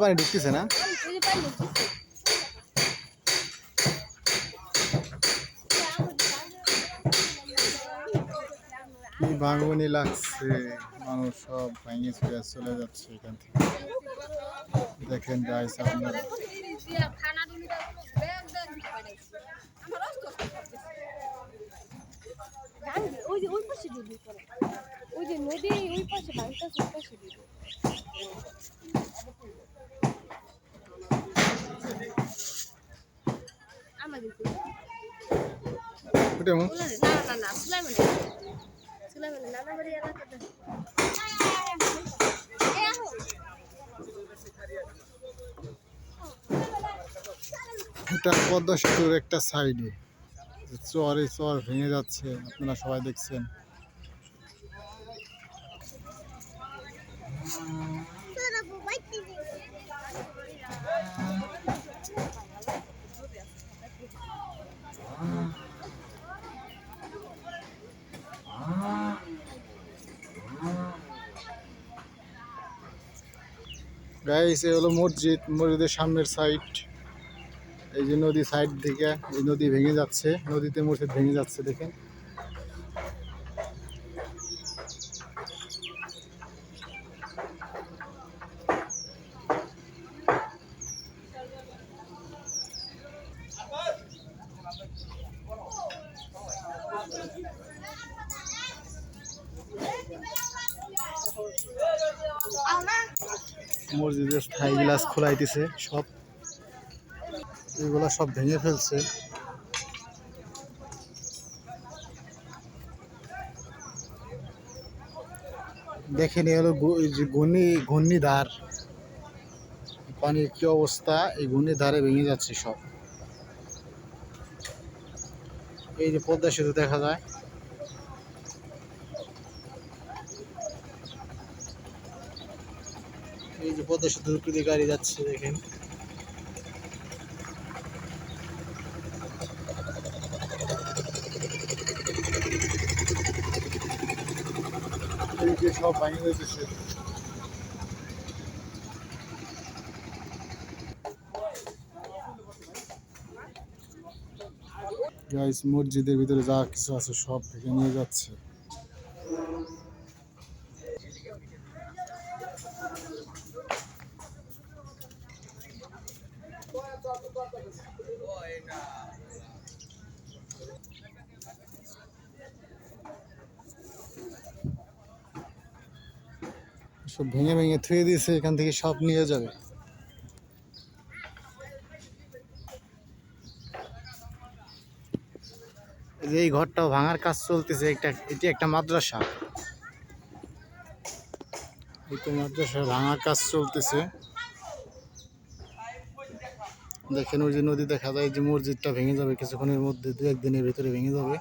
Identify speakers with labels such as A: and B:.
A: পানি ঢুকতেছে না? কি ভাঙনি লাগছে, মানুষ সব ভেঙে চলে যাচ্ছে এখান থেকে। দেখেন গাইস আপনারা,
B: ওই যে ওই পাশে দিবি করে, ওই যে নদী ওই পাশে ভাঙতেছে, ওই পাশে দিবি। আমাদের না সুলাইমানের নানা বাড়ি এলাকাতে
A: এটা পদ্মা সেতুর একটা সাইডে চর ভেঙে যাচ্ছে, আপনারা সবাই দেখছেন। গাইস এ হলো মসজিদ, মসজিদের সামনের সাইড। এই যে নদী সাইড থেকে এই নদী ভেঙে যাচ্ছে, নদীতে মসজিদ ভেঙে যাচ্ছে দেখেন। মসজিদের স্থায়ী গ্লাস খোলাইতেছে, সব এগুলা সব ভেঙে ফেলছে। দেখেন এ হলো ঘূর্ণিধার, পানির কি অবস্থা, এই ঘূর্ণিধারে ভেঙে যাচ্ছে সব। এই যে পদ্মা সেতু দেখা যায়, এই যে পদ্মা সেতুর উপর দিয়ে গাড়ি যাচ্ছে দেখেন। এই যে সব ভেঙে যাচ্ছে। গাইস মসজিদের ভিতরে যা কিছু আছে সব ভেঙে নিয়ে যাচ্ছে। সব ভেঙে ভেঙে থুয়ে দিয়েছে, এখান থেকে সব নিয়ে যাবে। এই ঘরটাও ভাঙার কাজ চলতেছে, এটি একটা মাদ্রাসা, এই তো মাদ্রাসা ভাঙার কাজ চলতেছে। দেখেন ওই যে নদী দেখা যায়, যে মসজিদটা ভেঙে যাবে কিছুক্ষণের মধ্যে, দু একদিনের ভিতরে ভেঙে যাবে।